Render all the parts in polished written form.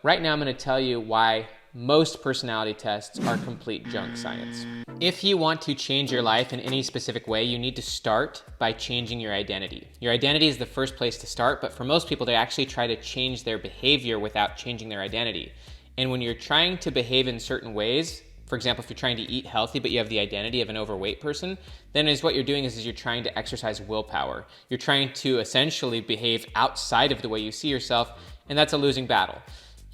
Right now I'm going to tell you why most personality tests are complete junk science. If you want to change your life in any specific way, you need to start by changing your identity. Your identity is the first place to start, but for most people, they actually try to change their behavior without changing their identity. And when you're trying to behave in certain ways, for example, if you're trying to eat healthy, but you have the identity of an overweight person, then what you're doing is you're trying to exercise willpower. You're trying to essentially behave outside of the way you see yourself, and that's a losing battle.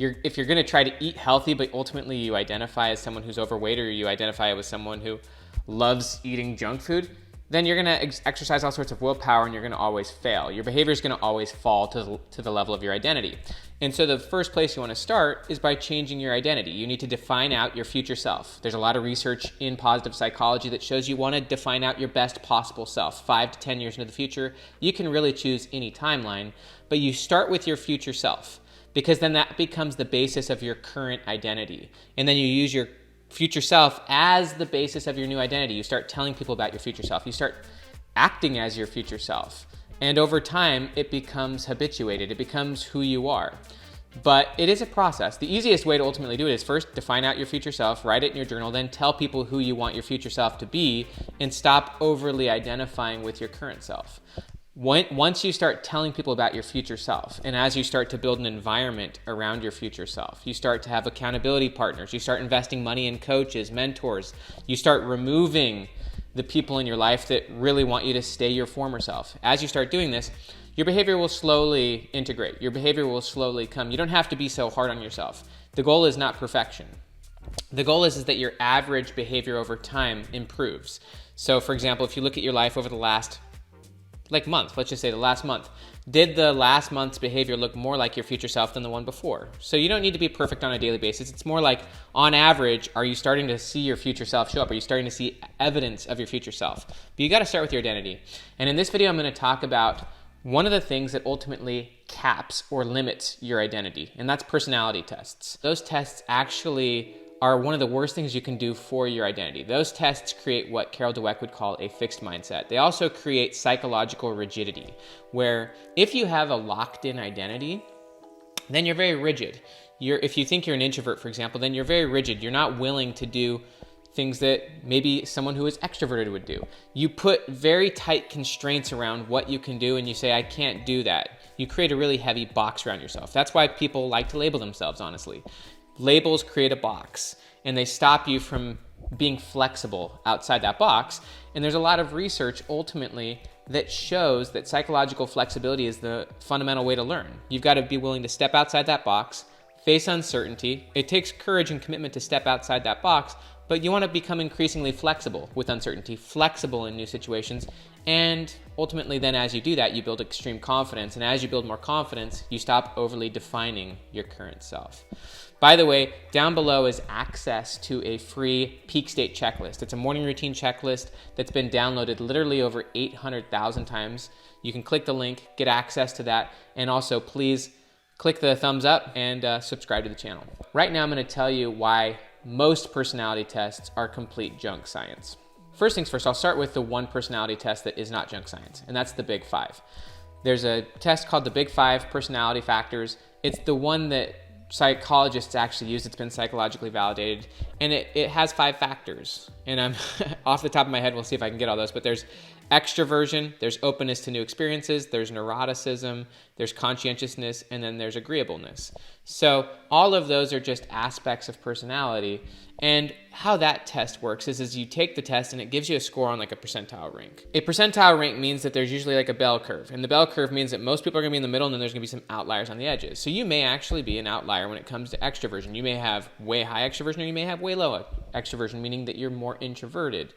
If you're going to try to eat healthy, but ultimately you identify as someone who's overweight, or you identify as someone who loves eating junk food, then you're going to exercise all sorts of willpower and you're going to always fail. Your behavior is going to always fall to the level of your identity. And so the first place you want to start is by changing your identity. You need to define out your future self. There's a lot of research in positive psychology that shows you want to define out your best possible self. 5 to 10 years into the future, you can really choose any timeline, but you start with your future self, because then that becomes the basis of your current identity. And then you use your future self as the basis of your new identity. You start telling people about your future self. You start acting as your future self. And over time, it becomes habituated. It becomes who you are. But it is a process. The easiest way to ultimately do it is first define out your future self, write it in your journal, then tell people who you want your future self to be, and stop overly identifying with your current self. Once you start telling people about your future self, and as you start to build an environment around your future self, you start to have accountability partners, you start investing money in coaches, mentors, you start removing the people in your life that really want you to stay your former self. As you start doing this, your behavior will slowly integrate. Your behavior will slowly come. You don't have to be so hard on yourself. The goal is not perfection. The goal is that your average behavior over time improves. So for example, if you look at your life over the last month, let's just say the last month, did the last month's behavior look more like your future self than the one before? So you don't need to be perfect on a daily basis. It's more like, on average, are you starting to see your future self show up? Are you starting to see evidence of your future self? But you got to start with your identity. And in this video, I'm going to talk about one of the things that ultimately caps or limits your identity, and that's personality tests. Those tests actually are one of the worst things you can do for your identity. Those tests create what Carol Dweck would call a fixed mindset. They also create psychological rigidity, where if you have a locked-in identity, then you're very rigid. If you think you're an introvert, for example, then you're very rigid. You're not willing to do things that maybe someone who is extroverted would do. You put very tight constraints around what you can do, and you say, I can't do that. You create a really heavy box around yourself. That's why people like to label themselves, honestly. Labels create a box, and they stop you from being flexible outside that box. And there's a lot of research ultimately that shows that psychological flexibility is the fundamental way to learn. You've got to be willing to step outside that box, face uncertainty. It takes courage and commitment to step outside that box, but you want to become increasingly flexible with uncertainty, flexible in new situations. And ultimately then, as you do that, you build extreme confidence. And as you build more confidence, you stop overly defining your current self. By the way, down below is access to a free peak state checklist. It's a morning routine checklist that's been downloaded literally over 800,000 times. You can click the link, get access to that, and also please click the thumbs up and subscribe to the channel. Right now I'm going to tell you why most personality tests are complete junk science. First things first, I'll start with the one personality test that is not junk science, and that's the Big Five. There's a test called the Big Five personality factors. It's the one that psychologists actually use. It's been psychologically validated, and it has 5 factors. And I'm off the top of my head, we'll see if I can get all those, but there's extroversion, there's openness to new experiences, there's neuroticism, there's conscientiousness, and then there's agreeableness. So all of those are just aspects of personality. And how that test works is you take the test and it gives you a score on like a percentile rank. A percentile rank means that there's usually like a bell curve. And the bell curve means that most people are going to be in the middle, and then there's going to be some outliers on the edges. So you may actually be an outlier when it comes to extroversion. You may have way high extroversion, or you may have way low extroversion, meaning that you're more introverted.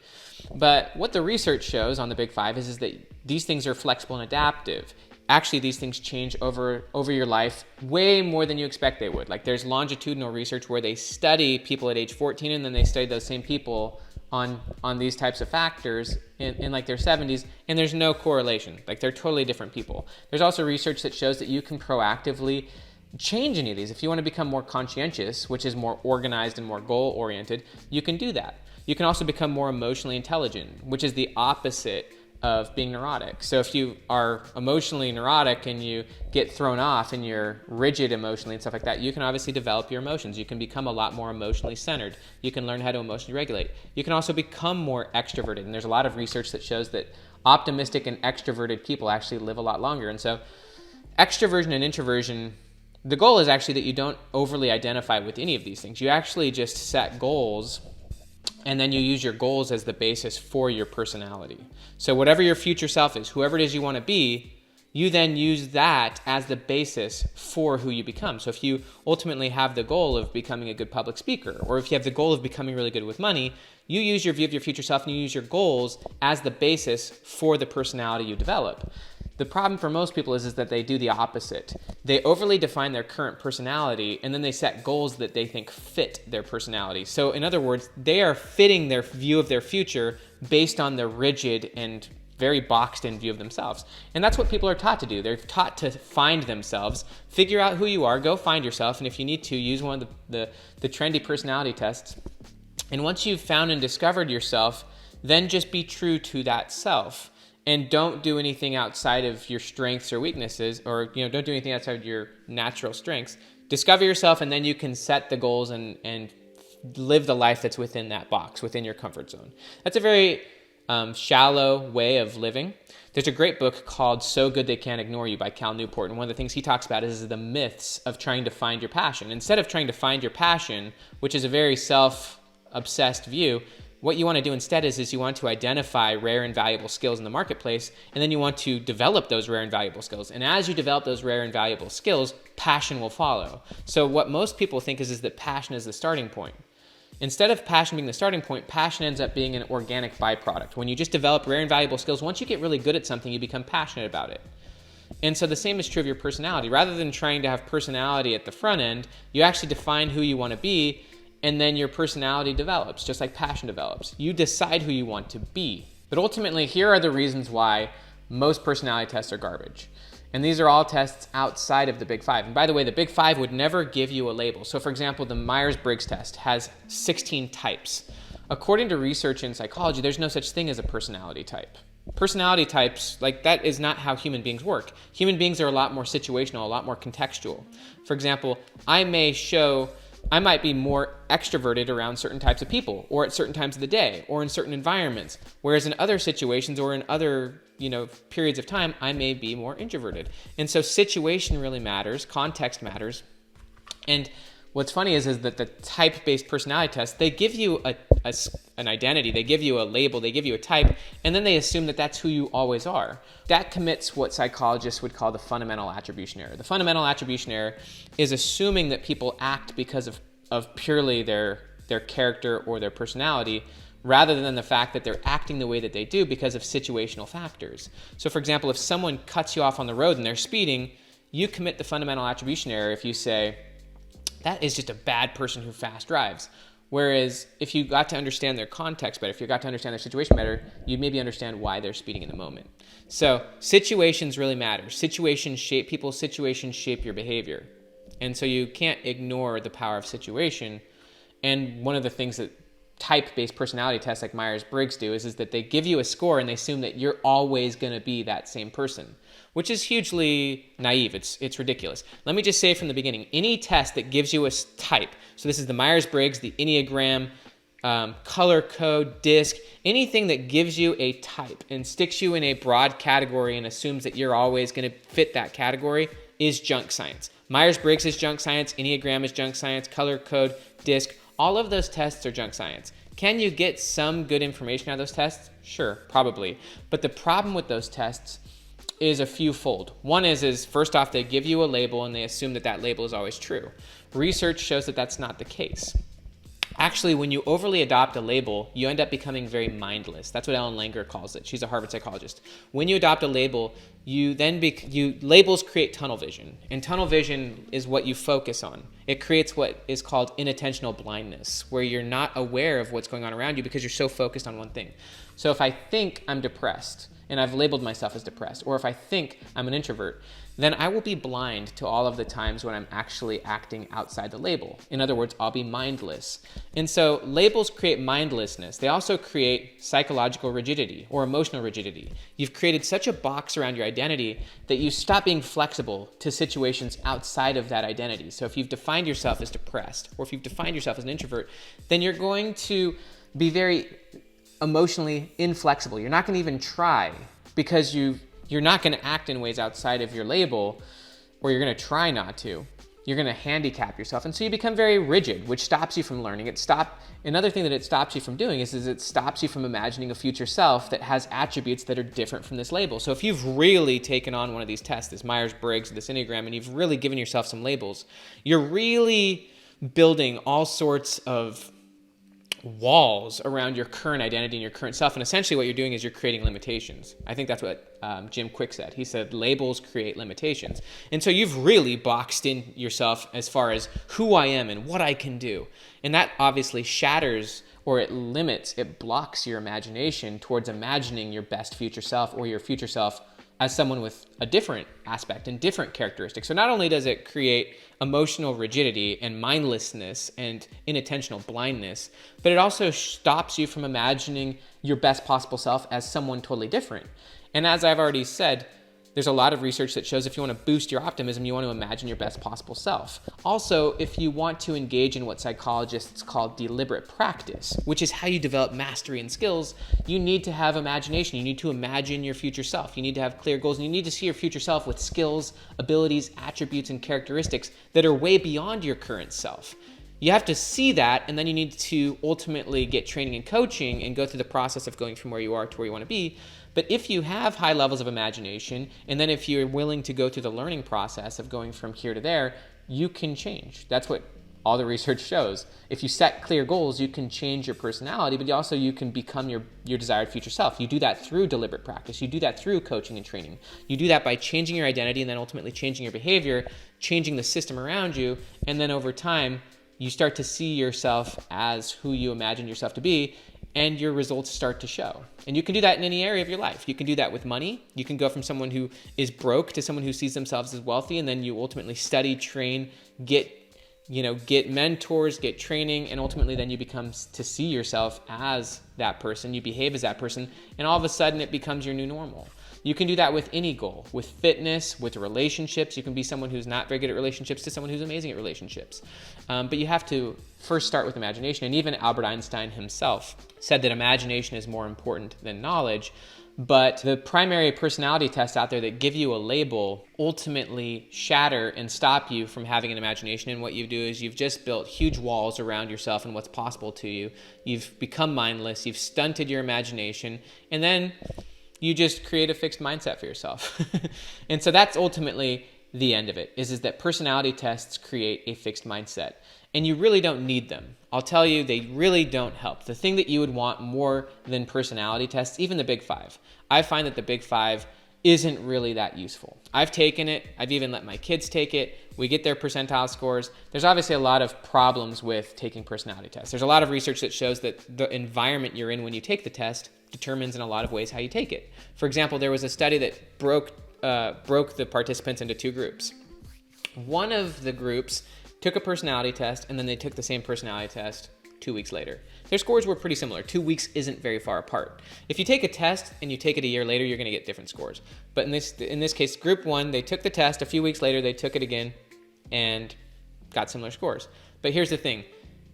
But what the research shows on the Big Five is that these things are flexible and adaptive. Actually, these things change over your life way more than you expect they would. Like, there's longitudinal research where they study people at age 14, and then they study those same people on these types of factors in like their 70s, and there's no correlation. Like, they're totally different people. There's also research that shows that you can proactively change any of these. If you want to become more conscientious, which is more organized and more goal-oriented, you can do that. You can also become more emotionally intelligent, which is the opposite of being neurotic. So if you are emotionally neurotic and you get thrown off and you're rigid emotionally and stuff like that, you can obviously develop your emotions. You can become a lot more emotionally centered. You can learn how to emotionally regulate. You can also become more extroverted. And there's a lot of research that shows that optimistic and extroverted people actually live a lot longer. And so extroversion and introversion, the goal is actually that you don't overly identify with any of these things. You actually just set goals, and then you use your goals as the basis for your personality. So whatever your future self is, whoever it is you want to be, you then use that as the basis for who you become. So if you ultimately have the goal of becoming a good public speaker, or if you have the goal of becoming really good with money, you use your view of your future self and you use your goals as the basis for the personality you develop. The problem for most people is that they do the opposite. They overly define their current personality, and then they set goals that they think fit their personality. So in other words, they are fitting their view of their future based on the rigid and very boxed in view of themselves. And that's what people are taught to do. They're taught to find themselves, figure out who you are, go find yourself, and if you need to, use one of the trendy personality tests. And once you've found and discovered yourself, then just be true to that self. And don't do anything outside of your strengths or weaknesses, or don't do anything outside of your natural strengths. Discover yourself, and then you can set the goals and live the life that's within that box, within your comfort zone. That's a very shallow way of living. There's a great book called So Good They Can't Ignore You by Cal Newport, and one of the things he talks about is the myths of trying to find your passion. Instead of trying to find your passion, which is a very self-obsessed view, what you want to do instead is you want to identify rare and valuable skills in the marketplace, and then you want to develop those rare and valuable skills. And as you develop those rare and valuable skills, passion will follow. So what most people think is that passion is the starting point. Instead of passion being the starting point, passion ends up being an organic byproduct. When you just develop rare and valuable skills, once you get really good at something, you become passionate about it. And so the same is true of your personality. Rather than trying to have personality at the front end, you actually define who you want to be, and then your personality develops, just like passion develops. You decide who you want to be. But ultimately, here are the reasons why most personality tests are garbage. And these are all tests outside of the Big Five. And by the way, the Big Five would never give you a label. So for example, the Myers-Briggs test has 16 types. According to research in psychology, there's no such thing as a personality type. Personality types, that is not how human beings work. Human beings are a lot more situational, a lot more contextual. For example, I might be more extroverted around certain types of people, or at certain times of the day, or in certain environments. Whereas in other situations or in other periods of time, I may be more introverted. And so situation really matters, context matters. And what's funny is that the type-based personality test, they give you an identity, they give you a label, they give you a type, and then they assume that that's who you always are. That commits what psychologists would call the fundamental attribution error. The fundamental attribution error is assuming that people act because of purely their character or their personality, rather than the fact that they're acting the way that they do because of situational factors. So for example, if someone cuts you off on the road and they're speeding, you commit the fundamental attribution error if you say, that is just a bad person who fast drives. Whereas if you got to understand their context better, if you got to understand their situation better, you'd maybe understand why they're speeding in the moment. So situations really matter. Situations shape people, situations shape your behavior. And so you can't ignore the power of situation. And one of the things that type-based personality tests like Myers-Briggs do is that they give you a score and they assume that you're always going to be that same person, which is hugely naive. It's ridiculous. Let me just say from the beginning, any test that gives you a type, so this is the Myers-Briggs, the Enneagram, color code, DISC, anything that gives you a type and sticks you in a broad category and assumes that you're always going to fit that category is junk science. Myers-Briggs is junk science, Enneagram is junk science, color code, DISC, all of those tests are junk science. Can you get some good information out of those tests? Sure, probably. But the problem with those tests is a few-fold. One is first off, they give you a label and they assume that label is always true. Research shows that that's not the case. Actually, when you overly adopt a label, you end up becoming very mindless. That's what Ellen Langer calls it. She's a Harvard psychologist. When you adopt a label, labels create tunnel vision, and tunnel vision is what you focus on. It creates what is called inattentional blindness, where you're not aware of what's going on around you because you're so focused on one thing. So if I think I'm depressed, and I've labeled myself as depressed, or if I think I'm an introvert, then I will be blind to all of the times when I'm actually acting outside the label. In other words, I'll be mindless. And so labels create mindlessness. They also create psychological rigidity or emotional rigidity. You've created such a box around your identity that you stop being flexible to situations outside of that identity. So if you've defined yourself as depressed, or if you've defined yourself as an introvert, then you're going to be very emotionally inflexible. You're not going to even try because you're not going to act in ways outside of your label, or you're going to try not to. You're going to handicap yourself. And so you become very rigid, which stops you from learning. Another thing that it stops you from doing is it stops you from imagining a future self that has attributes that are different from this label. So if you've really taken on one of these tests, this Myers-Briggs, this Enneagram, and you've really given yourself some labels, you're really building all sorts of walls around your current identity and your current self. And essentially what you're doing is you're creating limitations. I think that's what Jim Quick said. He said, labels create limitations. And so you've really boxed in yourself as far as who I am and what I can do. And that obviously shatters, or it blocks your imagination towards imagining your best future self, or your future self as someone with a different aspect and different characteristics. So not only does it create emotional rigidity and mindlessness and inattentional blindness, but it also stops you from imagining your best possible self as someone totally different. And as I've already said, there's a lot of research that shows if you want to boost your optimism, you want to imagine your best possible self. Also, if you want to engage in what psychologists call deliberate practice, which is how you develop mastery and skills, you need to have imagination. You need to imagine your future self. You need to have clear goals, and you need to see your future self with skills, abilities, attributes, and characteristics that are way beyond your current self. You have to see that, and then you need to ultimately get training and coaching and go through the process of going from where you are to where you want to be. But if you have high levels of imagination, and then if you're willing to go through the learning process of going from here to there, you can change. That's what all the research shows. If you set clear goals, you can change your personality, but also you can become your desired future self. You do that through deliberate practice. You do that through coaching and training. You do that by changing your identity and then ultimately changing your behavior, changing the system around you, and then over time, you start to see yourself as who you imagine yourself to be, and your results start to show. And you can do that in any area of your life. You can do that with money. You can go from someone who is broke to someone who sees themselves as wealthy, and then you ultimately study, train, get mentors, get training, and ultimately then you become to see yourself as that person. You behave as that person, and all of a sudden it becomes your new normal. You can do that with any goal, with fitness, with relationships. You can be someone who's not very good at relationships to someone who's amazing at relationships. But you have to first start with imagination. And even Albert Einstein himself said that imagination is more important than knowledge. But the primary personality tests out there that give you a label ultimately shatter and stop you from having an imagination. And what you do is you've just built huge walls around yourself and what's possible to you. You've become mindless. You've stunted your imagination. And then you just create a fixed mindset for yourself. And so that's ultimately the end of it, is that personality tests create a fixed mindset. And you really don't need them. I'll tell you, they really don't help. The thing that you would want more than personality tests, even the Big Five, I find that the Big Five isn't really that useful. I've taken it. I've even let my kids take it. We get their percentile scores. There's obviously a lot of problems with taking personality tests. There's a lot of research that shows that the environment you're in when you take the test determines in a lot of ways how you take it. For example, there was a study that broke the participants into two groups. One of the groups took a personality test, and then they took the same personality test 2 weeks later. Their scores were pretty similar. 2 weeks isn't very far apart. If you take a test and you take it a year later, you're going to get different scores. But in this case, group one, they took the test. A few weeks later, they took it again and got similar scores. But here's the thing.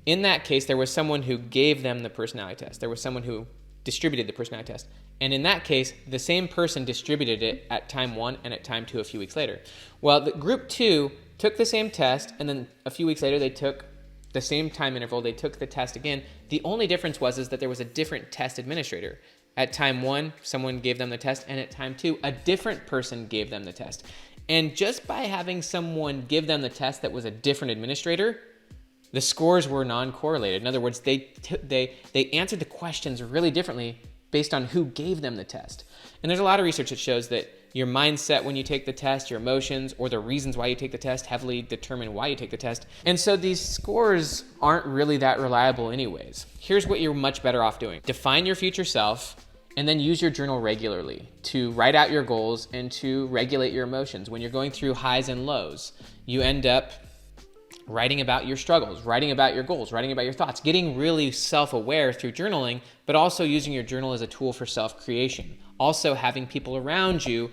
In that case, there was someone who gave them the personality test. There was someone who distributed the personality test. And in that case, the same person distributed it at time one and at time two a few weeks later. Well, the group two took the same test, and then a few weeks later, they took the same time interval, they took the test again. The only difference was that there was a different test administrator. At time one, someone gave them the test, and at time two, a different person gave them the test. And just by having someone give them the test that was a different administrator, the scores were non-correlated. In other words, they answered the questions really differently based on who gave them the test. And there's a lot of research that shows that your mindset when you take the test, your emotions, or the reasons why you take the test heavily determine why you take the test. And so these scores aren't really that reliable anyways. Here's what you're much better off doing. Define your future self And then use your journal regularly to write out your goals and to regulate your emotions. When you're going through highs and lows, you end up writing about your struggles, writing about your goals, writing about your thoughts, getting really self-aware through journaling, but also using your journal as a tool for self-creation. Also having people around you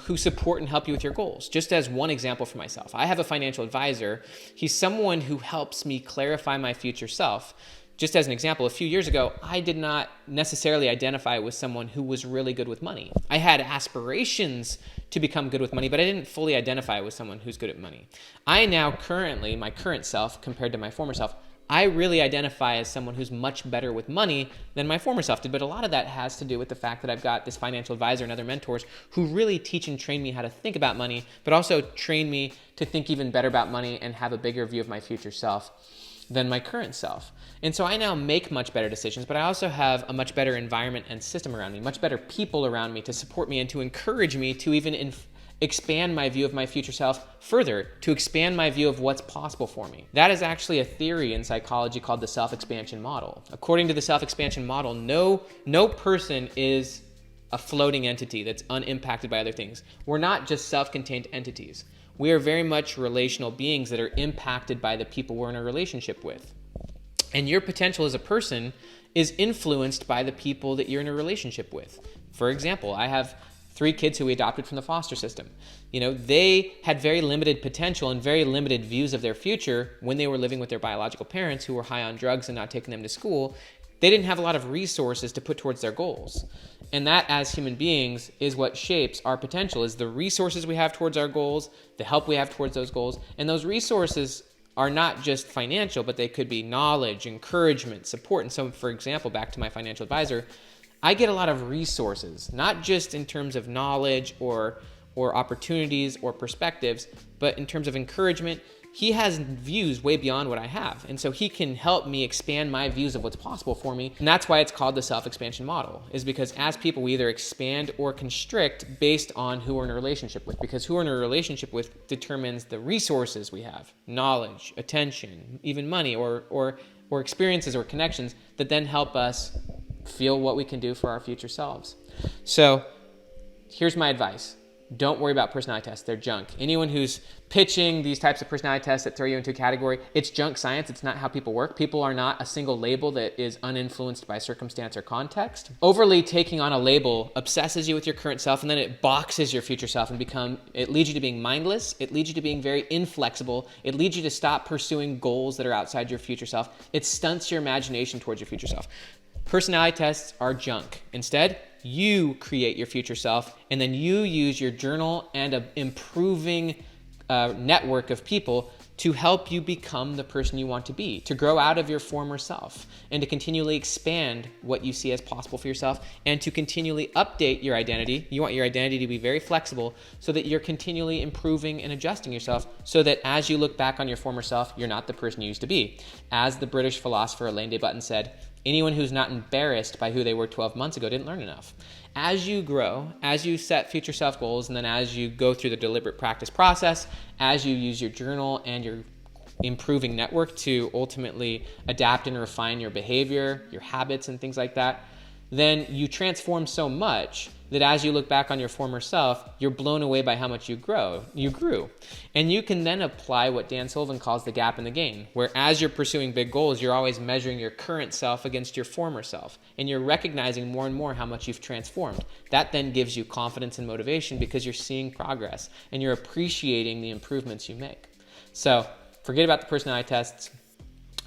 who support and help you with your goals. Just as one example for myself, I have a financial advisor. He's someone who helps me clarify my future self. Just as an example, a few years ago, I did not necessarily identify with someone who was really good with money. I had aspirations to become good with money, but I didn't fully identify with someone who's good at money. I now currently, my current self compared to my former self, I really identify as someone who's much better with money than my former self did. But a lot of that has to do with the fact that I've got this financial advisor and other mentors who really teach and train me how to think about money, but also train me to think even better about money and have a bigger view of my future self than my current self. And so I now make much better decisions, but I also have a much better environment and system around me, much better people around me to support me and to encourage me to even expand my view of my future self further, to expand my view of what's possible for me. That is actually a theory in psychology called the self-expansion model. According to the self-expansion model, no person is a floating entity that's unimpacted by other things. We're not just self-contained entities. We are very much relational beings that are impacted by the people we're in a relationship with. And your potential as a person is influenced by the people that you're in a relationship with. For example, I have 3 kids who we adopted from the foster system. They had very limited potential and very limited views of their future when they were living with their biological parents who were high on drugs and not taking them to school. They didn't have a lot of resources to put towards their goals. And that, as human beings, is what shapes our potential, is the resources we have towards our goals, the help we have towards those goals. And those resources are not just financial, but they could be knowledge, encouragement, support. And so, for example, back to my financial advisor, I get a lot of resources, not just in terms of knowledge or opportunities or perspectives, but in terms of encouragement. He has views way beyond what I have. And so he can help me expand my views of what's possible for me. And that's why it's called the self-expansion model, is because as people, we either expand or constrict based on who we're in a relationship with, because who we're in a relationship with determines the resources we have, knowledge, attention, even money or experiences or connections that then help us feel what we can do for our future selves. So here's my advice. Don't worry about personality tests. They're junk. Anyone who's pitching these types of personality tests that throw you into a category, it's junk science. It's not how people work. People are not a single label that is uninfluenced by circumstance or context. Overly taking on a label obsesses you with your current self, and then it boxes your future self and it leads you to being mindless. It leads you to being very inflexible. It leads you to stop pursuing goals that are outside your future self. It stunts your imagination towards your future self. Personality tests are junk. Instead, you create your future self, and then you use your journal and an improving network of people to help you become the person you want to be, to grow out of your former self, and to continually expand what you see as possible for yourself, and to continually update your identity. You want your identity to be very flexible so that you're continually improving and adjusting yourself so that as you look back on your former self, you're not the person you used to be. As the British philosopher Elaine de Botton said, anyone who's not embarrassed by who they were 12 months ago didn't learn enough. As you grow, as you set future self goals, and then as you go through the deliberate practice process, as you use your journal and your improving network to ultimately adapt and refine your behavior, your habits, and things like that, then you transform so much that as you look back on your former self, you're blown away by how much you grew. And you can then apply what Dan Sullivan calls the gap in the gain, where as you're pursuing big goals, you're always measuring your current self against your former self, and you're recognizing more and more how much you've transformed. That then gives you confidence and motivation because you're seeing progress and you're appreciating the improvements you make. So forget about the personality tests.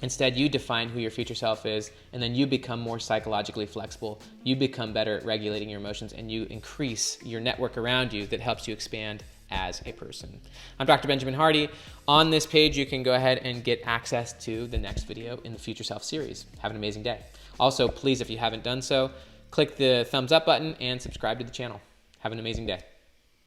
Instead, you define who your future self is, and then you become more psychologically flexible. You become better at regulating your emotions, and you increase your network around you that helps you expand as a person. I'm Dr. Benjamin Hardy. On this page, you can go ahead and get access to the next video in the Future Self series. Have an amazing day. Also, please, if you haven't done so, click the thumbs up button and subscribe to the channel. Have an amazing day.